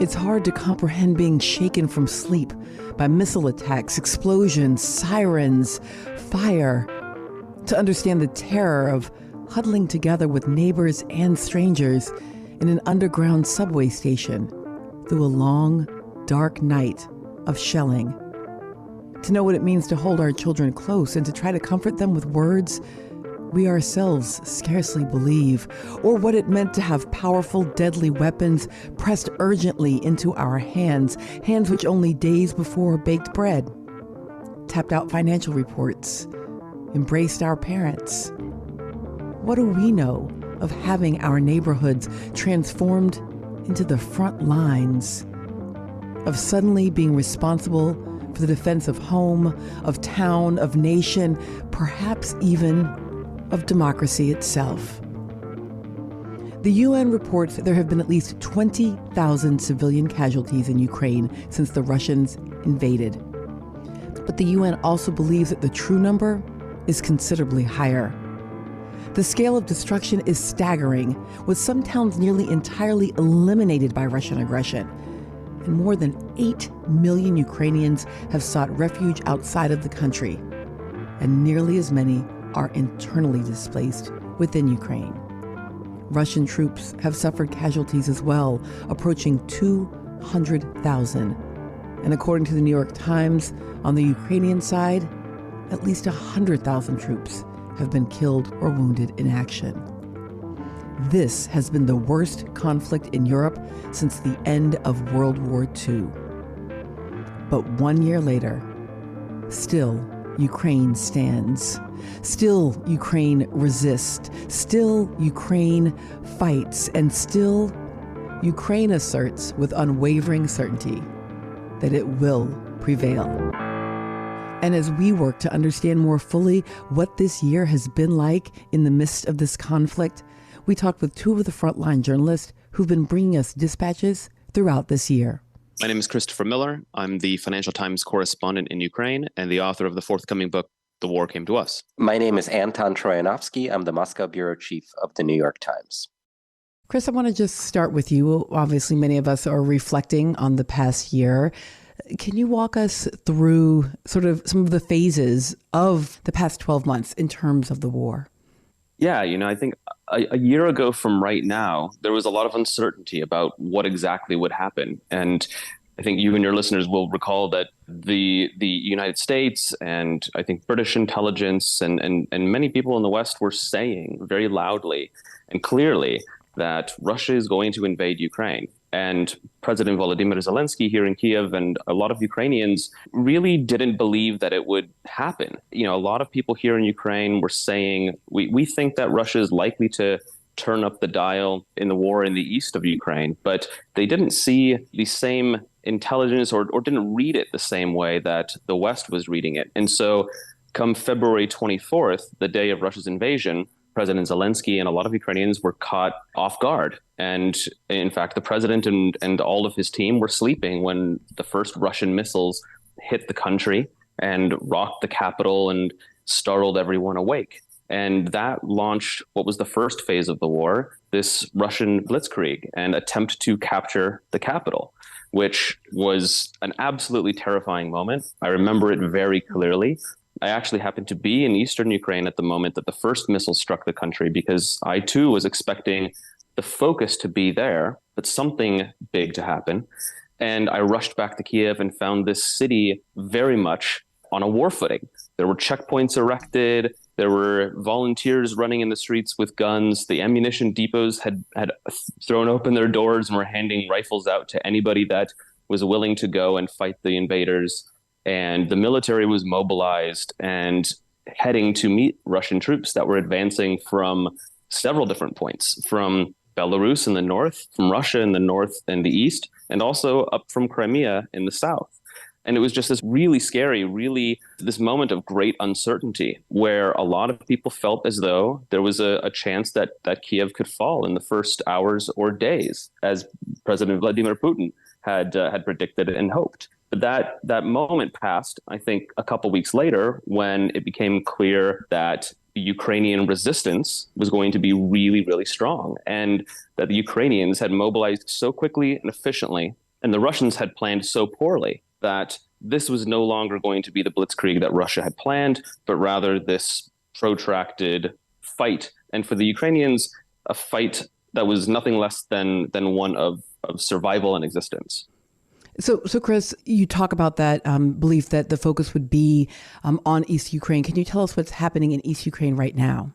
It's hard to comprehend being shaken from sleep by missile attacks, explosions, sirens, fire. To understand the terror of huddling together with neighbors and strangers in an underground subway station through a long, dark night of shelling. To know what it means to hold our children close and to try to comfort them with words we ourselves scarcely believe, or what it meant to have powerful, deadly weapons pressed urgently into our hands, hands which only days before baked bread, tapped out financial reports, embraced our parents. What do we know of having our neighborhoods transformed into the front lines, of suddenly being responsible for the defense of home, of town, of nation, perhaps even of democracy itself? The UN reports that there have been at least 20,000 civilian casualties in Ukraine since the Russians invaded. But the UN also believes that the true number is considerably higher. The scale of destruction is staggering, with some towns nearly entirely eliminated by Russian aggression. And more than 8 million Ukrainians have sought refuge outside of the country, and nearly as many are internally displaced within Ukraine. Russian troops have suffered casualties as well, approaching 200,000. And according to the New York Times, on the Ukrainian side, at least 100,000 troops have been killed or wounded in action. This has been the worst conflict in Europe since the end of World War II. But 1 year later, still Ukraine stands. Still Ukraine resists. Still Ukraine fights. And still Ukraine asserts with unwavering certainty that it will prevail. And as we work to understand more fully what this year has been like in the midst of this conflict, we talked with two of the frontline journalists who've been bringing us dispatches throughout this year. My name is Christopher Miller. I'm the Financial Times correspondent in Ukraine and the author of the forthcoming book, The War Came to Us. My name is Anton Troyanovsky. I'm the Moscow bureau chief of the New York Times. Chris, I want to just start with you. Obviously, many of us are reflecting on the past year. Can you walk us through sort of some of the phases of the past 12 months in terms of the war? Yeah, I think a year ago from right now, there was a lot of uncertainty about what exactly would happen. And I think you and your listeners will recall that the United States and I think British intelligence and many people in the West were saying very loudly and clearly that Russia is going to invade Ukraine. And President Volodymyr Zelensky here in Kiev and a lot of Ukrainians really didn't believe that it would happen. A lot of people here in Ukraine were saying, we think that Russia is likely to turn up the dial in the war in the east of Ukraine, but they didn't see the same intelligence or didn't read it the same way that the West was reading it. And so come February 24th, the day of Russia's invasion, President Zelensky and a lot of Ukrainians were caught off guard. And in fact, the president and all of his team were sleeping when the first Russian missiles hit the country and rocked the capital and startled everyone awake. And that launched what was the first phase of the war, this Russian blitzkrieg and attempt to capture the capital, which was an absolutely terrifying moment. I remember it very clearly. I actually happened to be in eastern Ukraine at the moment that the first missile struck the country because I too was expecting the focus to be there, but something big to happen. And I rushed back to Kiev and found this city very much on a war footing. There were checkpoints erected. There were volunteers running in the streets with guns. The ammunition depots had thrown open their doors and were handing rifles out to anybody that was willing to go and fight the invaders. And the military was mobilized and heading to meet Russian troops that were advancing from several different points, from Belarus in the north, from Russia in the north and the east, and also up from Crimea in the south. And it was just this really scary, this moment of great uncertainty where a lot of people felt as though there was a chance that Kiev could fall in the first hours or days, as President Vladimir Putin had predicted and hoped. But that moment passed, I think, a couple weeks later when it became clear that the Ukrainian resistance was going to be really, really strong and that the Ukrainians had mobilized so quickly and efficiently And the Russians had planned so poorly that this was no longer going to be the blitzkrieg that Russia had planned, but rather this protracted fight. And for the Ukrainians, a fight that was nothing less than one of survival and existence. So, Chris, you talk about that belief that the focus would be on East Ukraine. Can you tell us what's happening in East Ukraine right now?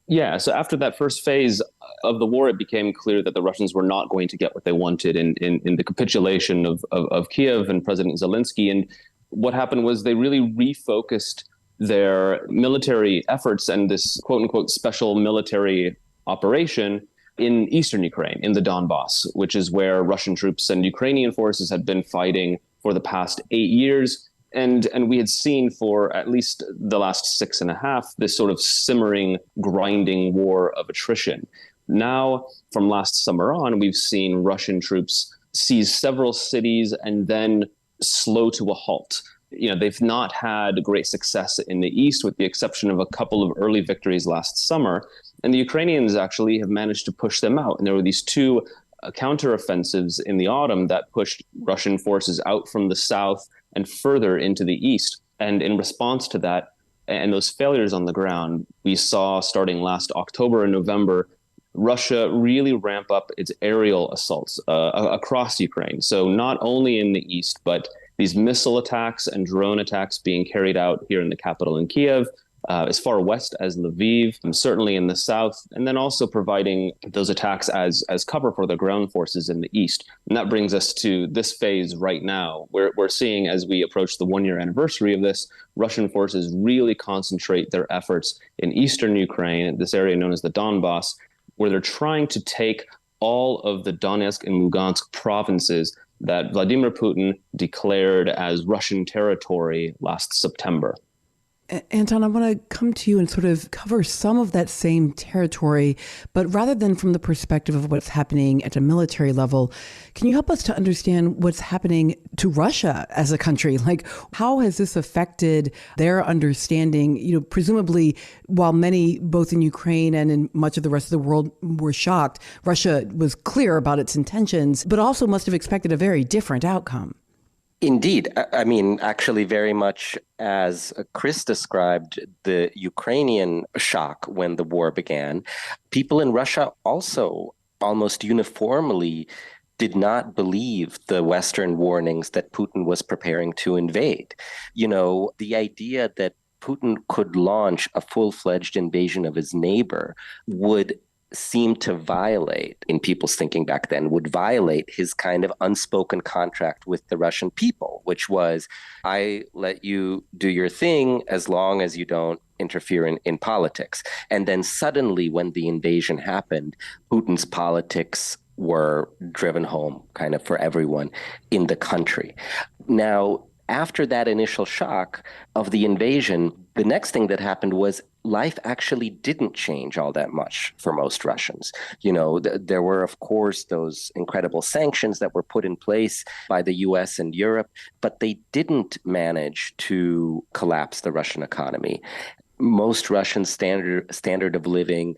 Yeah, so after that first phase of the war, it became clear that the Russians were not going to get what they wanted in the capitulation of Kiev and President Zelensky. And what happened was they really refocused their military efforts and this quote unquote special military operation in eastern Ukraine, in the Donbass, which is where Russian troops and Ukrainian forces had been fighting for the past 8 years. And we had seen for at least the last 6.5, this sort of simmering, grinding war of attrition. Now, from last summer on, we've seen Russian troops seize several cities and then slow to a halt. They've not had great success in the east, with the exception of a couple of early victories last summer. And the Ukrainians actually have managed to push them out. And there were these two counteroffensives in the autumn that pushed Russian forces out from the south and further into the east. And in response to that and those failures on the ground, we saw starting last October and November, Russia really ramp up its aerial assaults across Ukraine. So not only in the east, but these missile attacks and drone attacks being carried out here in the capital in Kiev, as far west as Lviv, and certainly in the south, and then also providing those attacks as cover for the ground forces in the east. And that brings us to this phase right now, where we're seeing, as we approach the 1-year anniversary of this, Russian forces really concentrate their efforts in eastern Ukraine, this area known as the Donbass, where they're trying to take all of the Donetsk and Lugansk provinces that Vladimir Putin declared as Russian territory last September. Anton, I want to come to you and sort of cover some of that same territory, but rather than from the perspective of what's happening at a military level, can you help us to understand what's happening to Russia as a country? Like, how has this affected their understanding? Presumably, while many, both in Ukraine and in much of the rest of the world, were shocked, Russia was clear about its intentions, but also must have expected a very different outcome. Indeed. I mean, actually, very much as Chris described the Ukrainian shock when the war began, people in Russia also almost uniformly did not believe the Western warnings that Putin was preparing to invade. The idea that Putin could launch a full-fledged invasion of his neighbor would seem to violate, in people's thinking back then, would violate his kind of unspoken contract with the Russian people, which was, I let you do your thing as long as you don't interfere in politics. And then suddenly, when the invasion happened, Putin's politics were driven home kind of for everyone in the country. Now, after that initial shock of the invasion, the next thing that happened was life actually didn't change all that much for most Russians. There were, of course, those incredible sanctions that were put in place by the US and Europe, but they didn't manage to collapse the Russian economy. Most Russian standard of living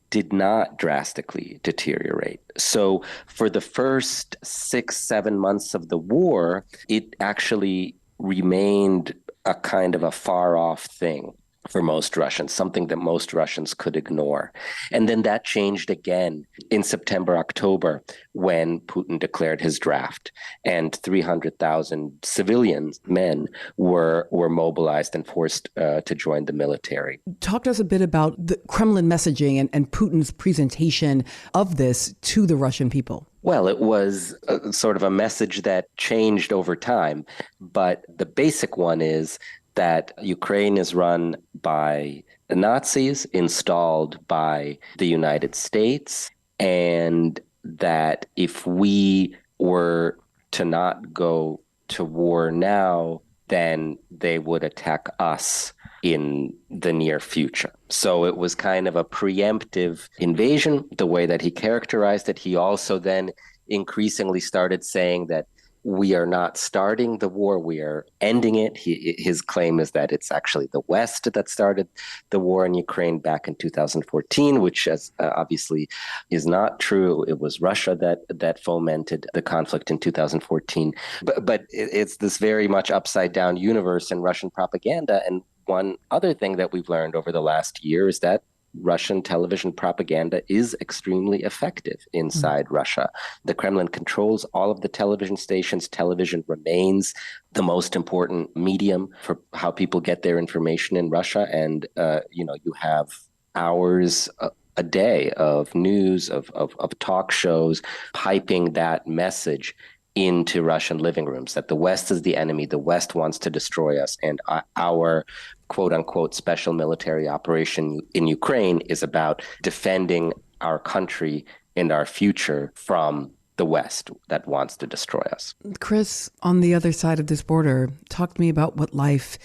did not drastically deteriorate. So for the first 6-7 months of the war, it actually remained a kind of a far-off thing for most Russians, something that most Russians could ignore. And then that changed again in September, October, when Putin declared his draft, and 300,000 civilian men were mobilized and forced to join the military. Talk to us a bit about the Kremlin messaging and Putin's presentation of this to the Russian people. Well, it was sort of a message that changed over time, but the basic one is that Ukraine is run by the Nazis, installed by the United States, and that if we were to not go to war now, then they would attack us in the near future. So it was kind of a preemptive invasion, the way that he characterized it. He also then increasingly started saying that we are not starting the war, we are ending it. His claim is that it's actually the West that started the war in Ukraine back in 2014, which obviously is not true. It was Russia that fomented the conflict in 2014. But it's this very much upside down universe in Russian propaganda. And one other thing that we've learned over the last year is that Russian television propaganda is extremely effective inside Russia. The Kremlin controls all of the television stations. Television remains the most important medium for how people get their information in Russia. And, you have hours a day of news, of talk shows, piping that message into Russian living rooms, that the West is the enemy, the West wants to destroy us, and our quote unquote special military operation in Ukraine is about defending our country and our future from the West that wants to destroy us. Chris, on the other side of this border, talk to me about what life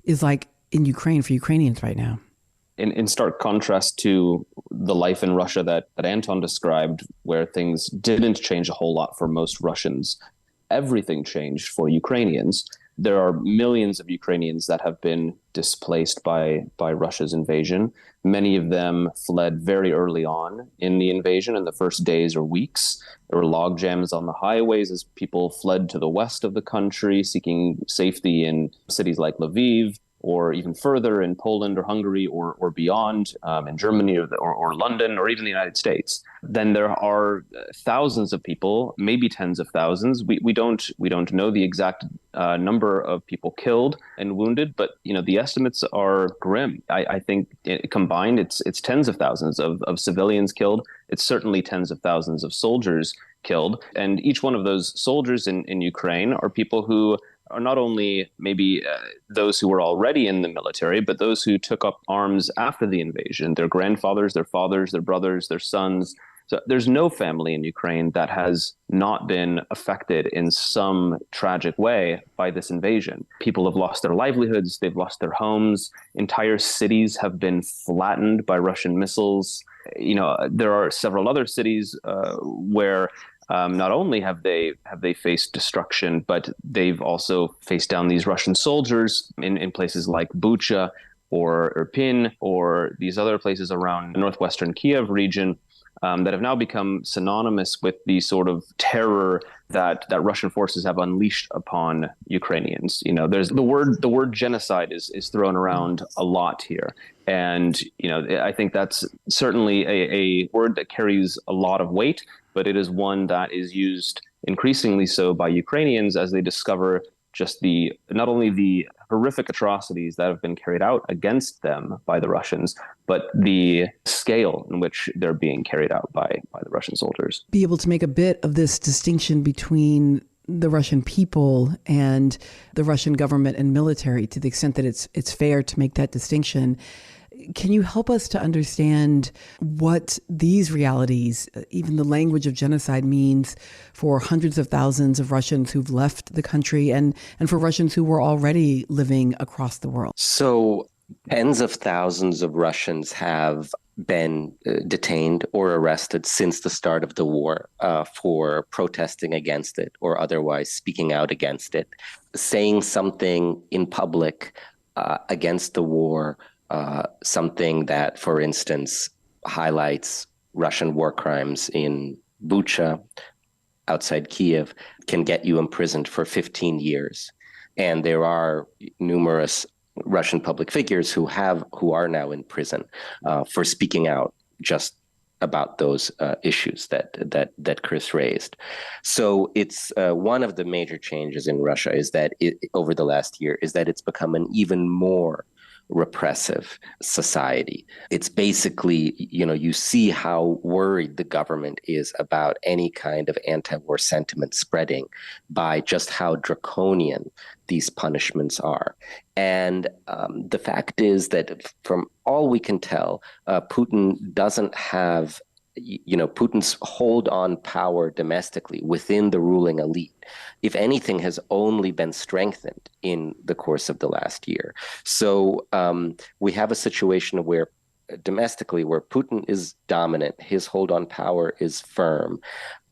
is like in Ukraine for Ukrainians right now. In stark contrast to the life in Russia that Anton described, where things didn't change a whole lot for most Russians, everything changed for Ukrainians. There are millions of Ukrainians that have been displaced by Russia's invasion. Many of them fled very early on in the invasion, in the first days or weeks. There were log jams on the highways as people fled to the west of the country, seeking safety in cities like Lviv, or even further in Poland or Hungary or beyond, in Germany or London or even the United States. Then there are thousands of people, maybe tens of thousands. We don't know the exact number of people killed and wounded, but the estimates are grim. I think combined, it's tens of thousands of civilians killed. It's certainly tens of thousands of soldiers killed, and each one of those soldiers in Ukraine are people who are not only maybe those who were already in the military, but those who took up arms after the invasion, their grandfathers, their fathers, their brothers, their sons. So there's no family in Ukraine that has not been affected in some tragic way by this invasion. People have lost their livelihoods, they've lost their homes, entire cities have been flattened by Russian missiles. There are several other cities where not only have they faced destruction, but they've also faced down these Russian soldiers in places like Bucha or Irpin or these other places around the northwestern Kiev region that have now become synonymous with the sort of terror that Russian forces have unleashed upon Ukrainians. There's the word genocide is thrown around a lot here. And, I think that's certainly a word that carries a lot of weight, but it is one that is used increasingly so by Ukrainians as they discover just not only the horrific atrocities that have been carried out against them by the Russians, but the scale in which they're being carried out by the Russian soldiers. Be able to make a bit of this distinction between the Russian people and the Russian government and military, to the extent that it's fair to make that distinction. Can you help us to understand what these realities, even the language of genocide, means for hundreds of thousands of Russians who've left the country and for Russians who were already living across the world? So tens of thousands of Russians have been detained or arrested since the start of the war for protesting against it or otherwise speaking out against it, saying something in public against the war. Something that, for instance, highlights Russian war crimes in Bucha, outside Kiev, can get you imprisoned for 15 years. And there are numerous Russian public figures who are now in prison for speaking out just about those issues that Chris raised. So it's one of the major changes in Russia is that over the last year is that it's become an even more repressive society. It's basically, you see how worried the government is about any kind of anti-war sentiment spreading by just how draconian these punishments are. And the fact is that from all we can tell, Putin doesn't have Putin's hold on power domestically within the ruling elite, if anything, has only been strengthened in the course of the last year. So we have a situation where domestically, where Putin is dominant, his hold on power is firm,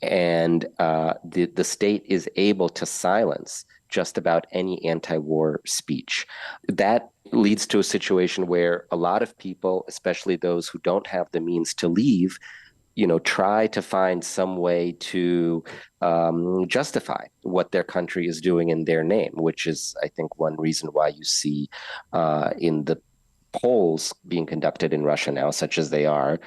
and the state is able to silence just about any anti-war speech. That leads to a situation where a lot of people, especially those who don't have the means to leave, try to find some way to justify what their country is doing in their name, which is, I think, one reason why you see in the polls being conducted in Russia now, such as they are,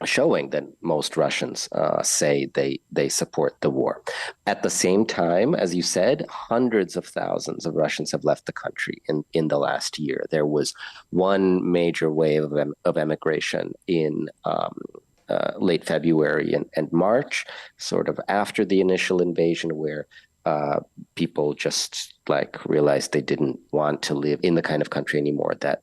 showing that most Russians say they support the war. At the same time, as you said, hundreds of thousands of Russians have left the country in the last year. There was one major wave of emigration in late February and March, sort of after the initial invasion, where people just realized they didn't want to live in the kind of country anymore that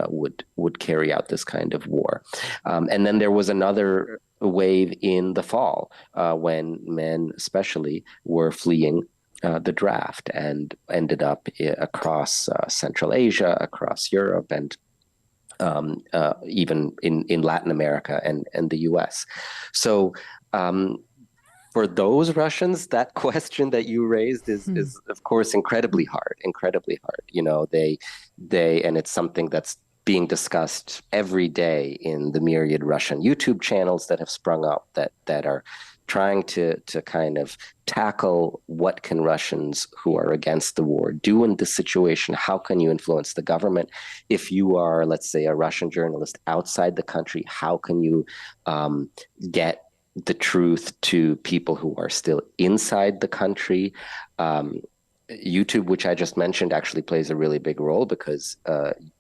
would carry out this kind of war. And then there was another wave in the fall when men especially were fleeing the draft and ended up across Central Asia, across Europe, and even in Latin America and the US. So for those Russians, that question that you raised is of course incredibly hard. They and it's something that's being discussed every day in the myriad Russian YouTube channels that have sprung up that are trying to kind of tackle what can Russians who are against the war do in this situation? How can you influence the government? If you are, let's say, a Russian journalist outside the country, how can you get the truth to people who are still inside the country? YouTube, which I just mentioned, actually plays a really big role because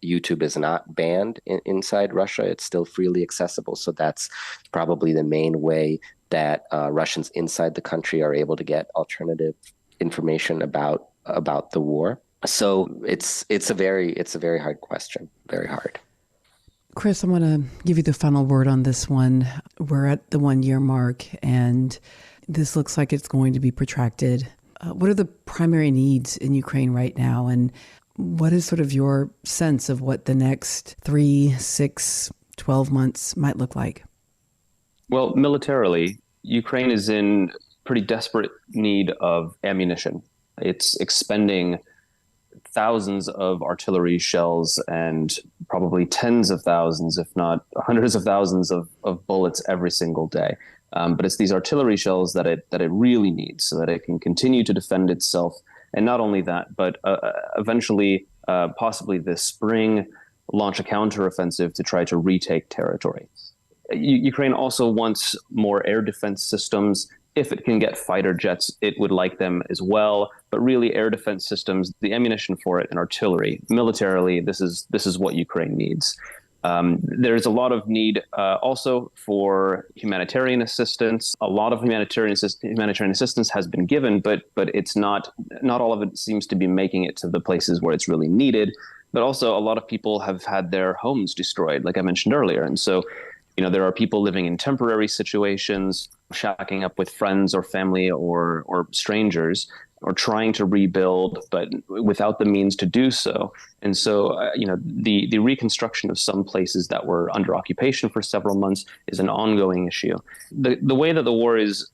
YouTube is not banned inside Russia. It's still freely accessible. So that's probably the main way that Russians inside the country are able to get alternative information about the war. So it's a very hard question, very hard. Chris, I'm going to give you the final word on this one. We're at the 1 year mark, and this looks like it's going to be protracted. What are the primary needs in Ukraine right now? And what is sort of your sense of what the next 3, 6, 12 months might look like? Well, militarily, Ukraine is in pretty desperate need of ammunition. It's expending thousands of artillery shells and probably tens of thousands, if not hundreds of thousands of bullets every single day. But it's these artillery shells that it really needs so that it can continue to defend itself. And not only that, but eventually, possibly this spring, launch a counteroffensive to try to retake territory. Ukraine also wants more air defense systems. If it can get fighter jets, it would like them as well. But really, air defense systems, the ammunition for it, and artillery, militarily, this is what Ukraine needs. There's a lot of need also for humanitarian assistance. A lot of humanitarian assistance has been given, but it's not all of it seems to be making it to the places where it's really needed. But also, a lot of people have had their homes destroyed, like I mentioned earlier, and so there are people living in temporary situations, shacking up with friends or family or strangers, or trying to rebuild, but without the means to do so. And so, the reconstruction of some places that were under occupation for several months is an ongoing issue. The way that the war is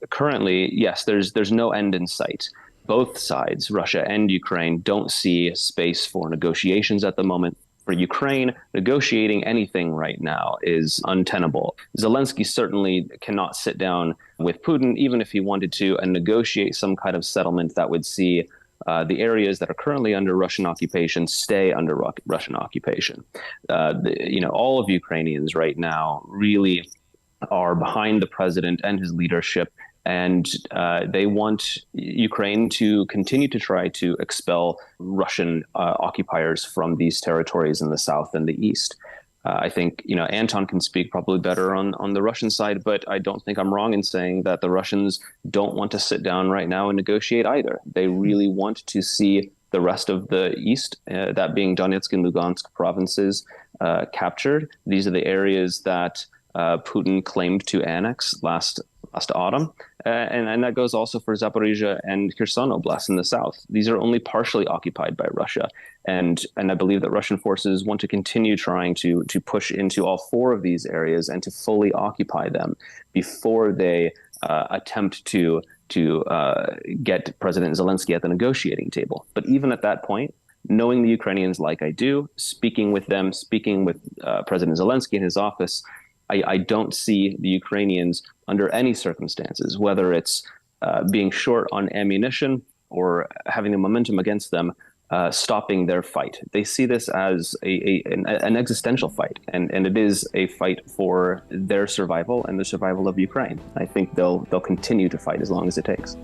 currently, yes, there's no end in sight. Both sides, Russia and Ukraine, don't see space for negotiations at the moment. For Ukraine, negotiating anything right now is untenable. Zelensky certainly cannot sit down with Putin, even if he wanted to, and negotiate some kind of settlement that would see the areas that are currently under Russian occupation stay under Russian occupation. All of Ukrainians right now really are behind the president and his leadership. And they want Ukraine to continue to try to expel Russian occupiers from these territories in the south and the east. I think, Anton can speak probably better on the Russian side, but I don't think I'm wrong in saying that the Russians don't want to sit down right now and negotiate either. They really want to see the rest of the east, that being Donetsk and Lugansk provinces, captured. These are the areas that Putin claimed to annex last autumn. and that goes also for Zaporizhia and Kherson Oblast in the south. These are only partially occupied by Russia, and I believe that Russian forces want to continue trying to push into all four of these areas and to fully occupy them before they attempt to get President Zelensky at the negotiating table. But even at that point, knowing the Ukrainians like I do, speaking with them, speaking with President Zelensky in his office, I don't see the Ukrainians under any circumstances, whether it's being short on ammunition or having the momentum against them, stopping their fight. They see this as an existential fight, and it is a fight for their survival and the survival of Ukraine. I think they'll continue to fight as long as it takes.